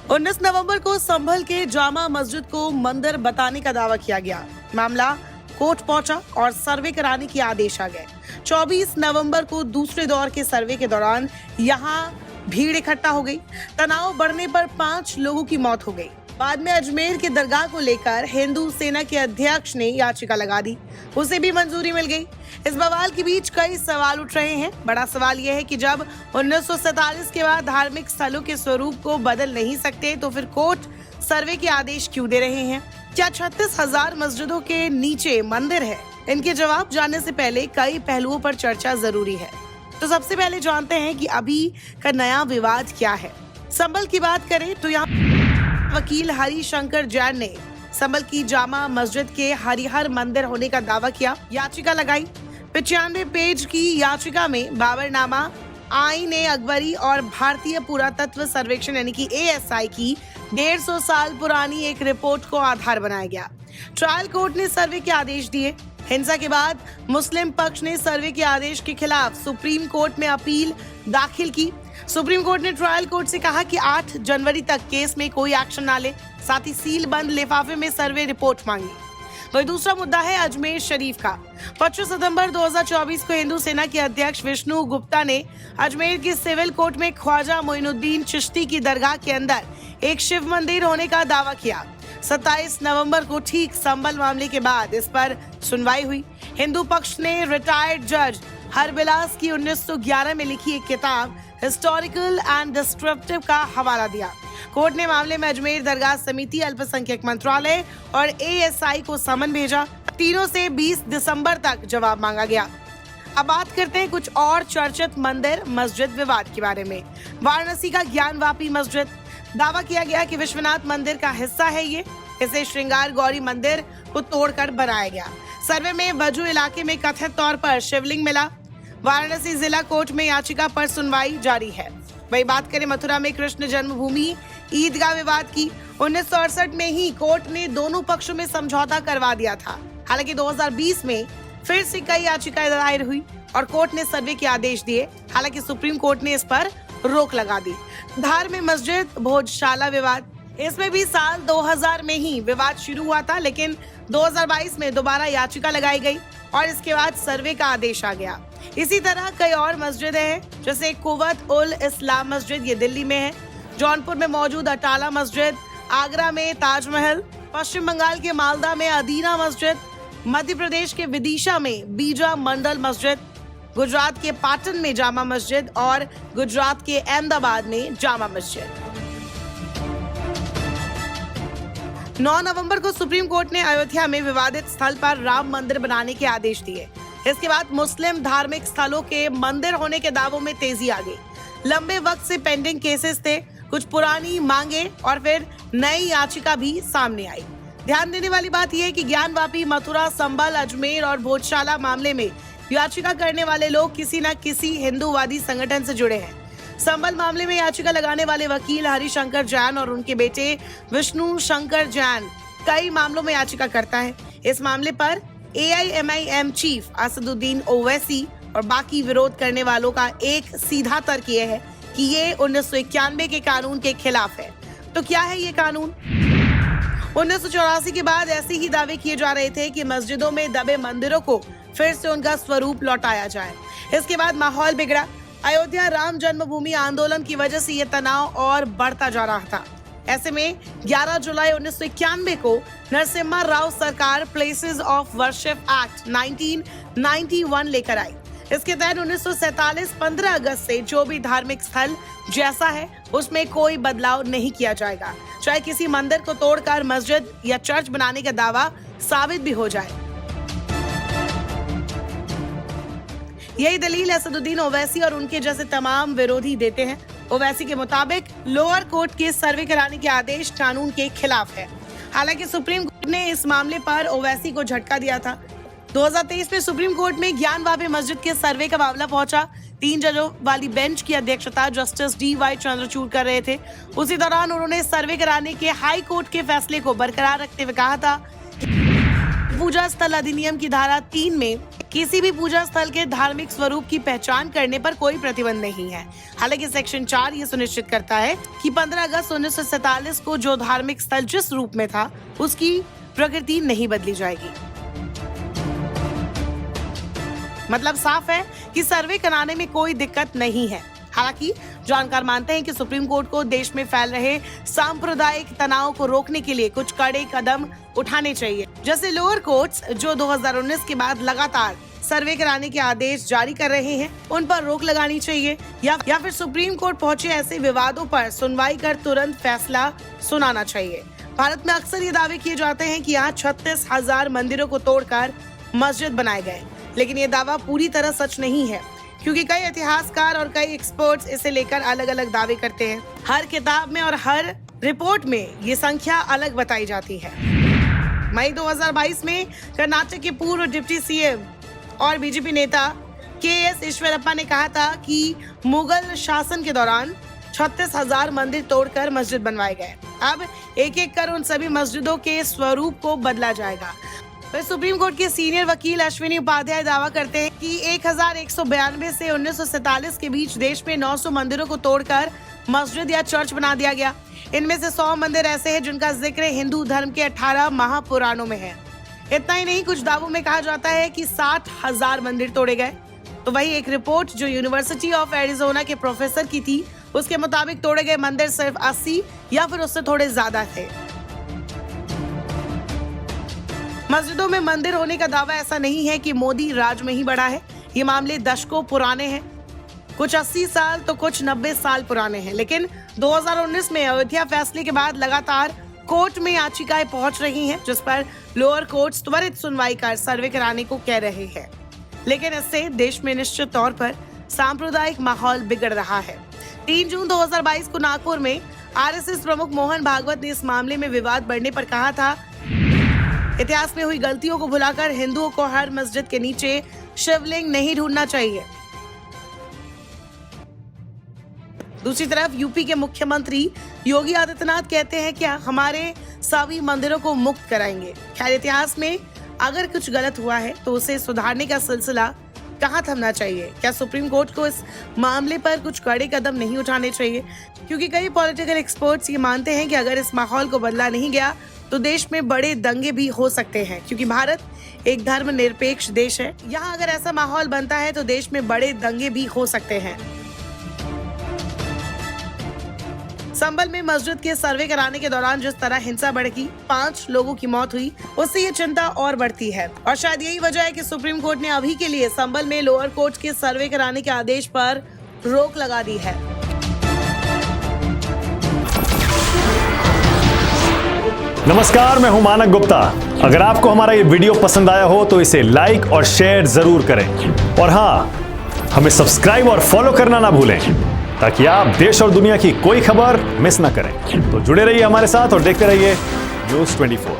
19 नवंबर को संभल के जामा मस्जिद को मंदिर बताने का दावा किया गया। मामला कोर्ट पहुंचा और सर्वे कराने के आदेश आ गए। 24 नवंबर को दूसरे दौर के सर्वे के दौरान यहां भीड़ इकट्ठा हो गई। तनाव बढ़ने पर 5 लोगों की मौत हो गई। बाद में अजमेर के दरगाह को लेकर हिंदू सेना के अध्यक्ष ने याचिका लगा दी, उसे भी मंजूरी मिल गई। इस बवाल के बीच कई सवाल उठ रहे हैं। बड़ा सवाल यह है कि जब 1947 के बाद धार्मिक स्थलों के स्वरूप को बदल नहीं सकते तो फिर कोर्ट सर्वे के आदेश क्यों दे रहे हैं? क्या 36,000 मस्जिदों के नीचे मंदिर है? इनके जवाब जानने से पहले कई पहलुओं पर चर्चा जरूरी है। तो सबसे पहले जानते हैं कि अभी का नया विवाद क्या है। संभल की बात करें तो यहाँ वकील हरिशंकर जैन ने संभल की जामा मस्जिद के हरिहर मंदिर होने का दावा किया, याचिका लगाई। 95 पेज की याचिका में बाबरनामा, आईन अकबरी और भारतीय पुरातत्व सर्वेक्षण यानी कि ASI की 150 साल पुरानी एक रिपोर्ट को आधार बनाया गया। ट्रायल कोर्ट ने सर्वे के आदेश दिए। हिंसा के बाद मुस्लिम पक्ष ने सर्वे के आदेश के खिलाफ सुप्रीम कोर्ट में अपील दाखिल की। सुप्रीम कोर्ट ने ट्रायल कोर्ट से कहा कि 8 जनवरी तक केस में कोई एक्शन ना ले, साथ ही सील बंद लिफाफे में सर्वे रिपोर्ट मांगी। वही दूसरा मुद्दा है अजमेर शरीफ का। 25 सितंबर 2024 को हिंदू सेना के अध्यक्ष विष्णु गुप्ता ने अजमेर के सिविल कोर्ट में ख्वाजा मोइनुद्दीन चिश्ती की दरगाह के अंदर एक शिव मंदिर होने का दावा किया। 27 नवंबर को ठीक संभल मामले के बाद इस पर सुनवाई हुई। हिंदू पक्ष ने रिटायर्ड जज हरबिलास की 1911 में लिखी एक किताब हिस्टोरिकल एंड डिस्क्रिप्टिव का हवाला दिया। कोर्ट ने मामले में अजमेर दरगाह समिति, अल्पसंख्यक मंत्रालय और ASI को समन भेजा। तीनों से 20 दिसंबर तक जवाब मांगा गया। अब बात करते हैं कुछ और चर्चित मंदिर मस्जिद विवाद के बारे में। वाराणसी का ज्ञानवापी मस्जिद, दावा किया गया कि विश्वनाथ मंदिर का हिस्सा है ये। इसे श्रृंगार गौरी मंदिर को तोड़कर बनाया गया। सर्वे में बजू इलाके में कथित तौर पर शिवलिंग मिला। वाराणसी जिला कोर्ट में याचिका पर सुनवाई जारी है। वही बात करें मथुरा में कृष्ण जन्मभूमि ईदगाह विवाद की। 1968 में ही कोर्ट ने दोनों पक्षों में समझौता करवा दिया था। हालांकि 2020 में फिर से कई याचिकाएं दायर हुई और कोर्ट ने सर्वे के आदेश दिए। हालांकि सुप्रीम कोर्ट ने इस पर रोक लगा दी। धार में मस्जिद भोजशाला विवाद, इसमें भी साल 2000 में ही विवाद शुरू हुआ था, लेकिन 2022 में दोबारा याचिका लगाई गई और इसके बाद सर्वे का आदेश आ गया। इसी तरह कई और मस्जिदें हैं, जैसे कुवत उल इस्लाम मस्जिद, ये दिल्ली में है। जौनपुर में मौजूद अटाला मस्जिद, आगरा में ताजमहल, पश्चिम बंगाल के मालदा में अदीना मस्जिद, मध्य प्रदेश के विदिशा में बीजा मंडल मस्जिद, गुजरात के पाटन में जामा मस्जिद और गुजरात के अहमदाबाद में जामा मस्जिद। 9 नवंबर को सुप्रीम कोर्ट ने अयोध्या में विवादित स्थल पर राम मंदिर बनाने के आदेश दिए। इसके बाद मुस्लिम धार्मिक स्थलों के मंदिर होने के दावों में तेजी आ गई। लंबे वक्त से पेंडिंग केसेस थे, कुछ पुरानी मांगे और फिर नई याचिका भी सामने आई। ध्यान देने वाली बात यह है कि ज्ञानवापी, मथुरा, संभल, अजमेर और भोजशाला मामले में याचिका करने वाले लोग किसी न किसी हिंदूवादी संगठन से जुड़े हैं। संभल मामले में याचिका लगाने वाले वकील हरिशंकर जैन और उनके बेटे विष्णु शंकर जैन कई मामलों में याचिका करता है। इस मामले पर AIMIM चीफ असदुद्दीन ओवैसी और बाकी विरोध करने वालों का एक सीधा तर्क ये है कि ये 1991 के कानून के खिलाफ है। तो क्या है ये कानून? 1984 के बाद ऐसे ही दावे किए जा रहे थे कि मस्जिदों में दबे मंदिरों को फिर से उनका स्वरूप लौटाया जाए। इसके बाद माहौल बिगड़ा। अयोध्या राम जन्मभूमि आंदोलन की वजह से ये तनाव और बढ़ता जा रहा था। ऐसे में 11 जुलाई 1991 को नरसिम्हा राव सरकार प्लेसेस ऑफ वर्शिप एक्ट 1991 लेकर आई। इसके तहत 1947 15 अगस्त से जो भी धार्मिक स्थल जैसा है उसमें कोई बदलाव नहीं किया जाएगा, चाहे किसी मंदिर को तोड़कर मस्जिद या चर्च बनाने का दावा साबित भी हो जाए। यही दलील असदुद्दीन ओवैसी और उनके जैसे तमाम विरोधी देते हैं। ओवैसी के मुताबिक लोअर कोर्ट के सर्वे कराने के आदेश कानून के खिलाफ है। हालांकि सुप्रीम कोर्ट ने इस मामले पर ओवैसी को झटका दिया था। 2023 में सुप्रीम कोर्ट में ज्ञानवापी मस्जिद के सर्वे का मामला पहुंचा। 3 जजों वाली बेंच की अध्यक्षता जस्टिस DY चंद्रचूड़ कर रहे थे। उसी दौरान उन्होंने सर्वे कराने के हाई कोर्ट के फैसले को बरकरार रखते हुए कहा था पूजा स्थल अधिनियम की धारा 3 में किसी भी पूजा स्थल के धार्मिक स्वरूप की पहचान करने पर कोई प्रतिबंध नहीं है। हालांकि सेक्शन 4 ये सुनिश्चित करता है कि 15 अगस्त 1947 को जो धार्मिक स्थल जिस रूप में था उसकी प्रकृति नहीं बदली जाएगी। मतलब साफ है कि सर्वे कराने में कोई दिक्कत नहीं है। हालांकि जानकार मानते हैं कि सुप्रीम कोर्ट को देश में फैल रहे सांप्रदायिक तनाव को रोकने के लिए कुछ कड़े कदम उठाने चाहिए। जैसे लोअर कोर्ट्स जो 2019 के बाद लगातार सर्वे कराने के आदेश जारी कर रहे हैं, उन पर रोक लगानी चाहिए या फिर सुप्रीम कोर्ट पहुंचे ऐसे विवादों पर सुनवाई कर तुरंत फैसला सुनाना चाहिए। भारत में अक्सर ये दावे किए जाते हैं कि यहाँ 36,000 मंदिरों को तोड़कर मस्जिद बनाए गए, लेकिन ये दावा पूरी तरह सच नहीं है, क्योंकि कई इतिहासकार और कई एक्सपर्ट्स इसे लेकर अलग अलग दावे करते हैं। हर किताब में और हर रिपोर्ट में ये संख्या अलग बताई जाती है। मई 2022 में कर्नाटक के पूर्व डिप्टी सीएम और बीजेपी नेता के.एस. ईश्वरप्पा ने कहा था कि मुगल शासन के दौरान 36,000 मंदिर तोड़कर मस्जिद बनवाए गए। अब एक एक कर उन सभी मस्जिदों के स्वरूप को बदला जाएगा। वह सुप्रीम कोर्ट के सीनियर वकील अश्विनी उपाध्याय दावा करते हैं कि 1192 से 1947 के बीच देश में 900 मंदिरों को तोड़कर मस्जिद या चर्च बना दिया गया। इनमें से 100 मंदिर ऐसे हैं जिनका जिक्र हिंदू धर्म के 18 महापुराणों में है। इतना ही नहीं, कुछ दावों में कहा जाता है कि 60,000 मंदिर तोड़े गए। तो वही एक रिपोर्ट जो यूनिवर्सिटी ऑफ एरिजोना के प्रोफेसर की थी, उसके मुताबिक तोड़े गए मंदिर सिर्फ 80 या फिर उससे थोड़े ज्यादा थे। मस्जिदों में मंदिर होने का दावा ऐसा नहीं है कि मोदी राज में ही बढ़ा है। ये मामले दशकों पुराने हैं, कुछ 80 साल तो कुछ 90 साल पुराने हैं। लेकिन 2019 में अयोध्या फैसले के बाद लगातार कोर्ट में याचिकाएं पहुंच रही हैं, जिस पर लोअर कोर्ट्स त्वरित सुनवाई कर सर्वे कराने को कह रहे हैं। लेकिन इससे देश में निश्चित तौर पर सांप्रदायिक माहौल बिगड़ रहा है। 3 जून 2022 को नागपुर में आरएसएस प्रमुख मोहन भागवत ने इस मामले में विवाद बढ़ने पर कहा था, इतिहास में हुई गलतियों को भुलाकर हिंदुओं को हर मस्जिद के नीचे शिवलिंग नहीं ढूंढना चाहिए। दूसरी तरफ यूपी के मुख्यमंत्री योगी आदित्यनाथ कहते हैं कि हमारे सभी मंदिरों को मुक्त कराएंगे। खैर, इतिहास में अगर कुछ गलत हुआ है तो उसे सुधारने का सिलसिला कहाँ थमना चाहिए? क्या सुप्रीम कोर्ट को इस मामले पर कुछ कड़े कदम नहीं उठाने चाहिए? क्योंकि कई पॉलिटिकल एक्सपर्ट्स ये मानते हैं कि अगर इस माहौल को बदला नहीं गया तो देश में बड़े दंगे भी हो सकते हैं, क्योंकि भारत एक धर्मनिरपेक्ष देश है। यहाँ अगर ऐसा माहौल बनता है तो देश में बड़े दंगे भी हो सकते हैं। संभल में मस्जिद के सर्वे कराने के दौरान जिस तरह हिंसा भड़की, 5 लोगों की मौत हुई, उससे ये चिंता और बढ़ती है। और शायद यही वजह है कि सुप्रीम कोर्ट ने अभी के लिए संभल में लोअर कोर्ट के सर्वे कराने के आदेश पर रोक लगा दी है। नमस्कार, मैं हूं मानक गुप्ता। अगर आपको हमारा ये वीडियो पसंद आया हो तो इसे लाइक और शेयर जरूर करें, और हाँ, हमें सब्सक्राइब और फॉलो करना ना भूलें ताकि आप देश और दुनिया की कोई खबर मिस ना करें। तो जुड़े रहिए हमारे साथ और देखते रहिए न्यूज़ 24।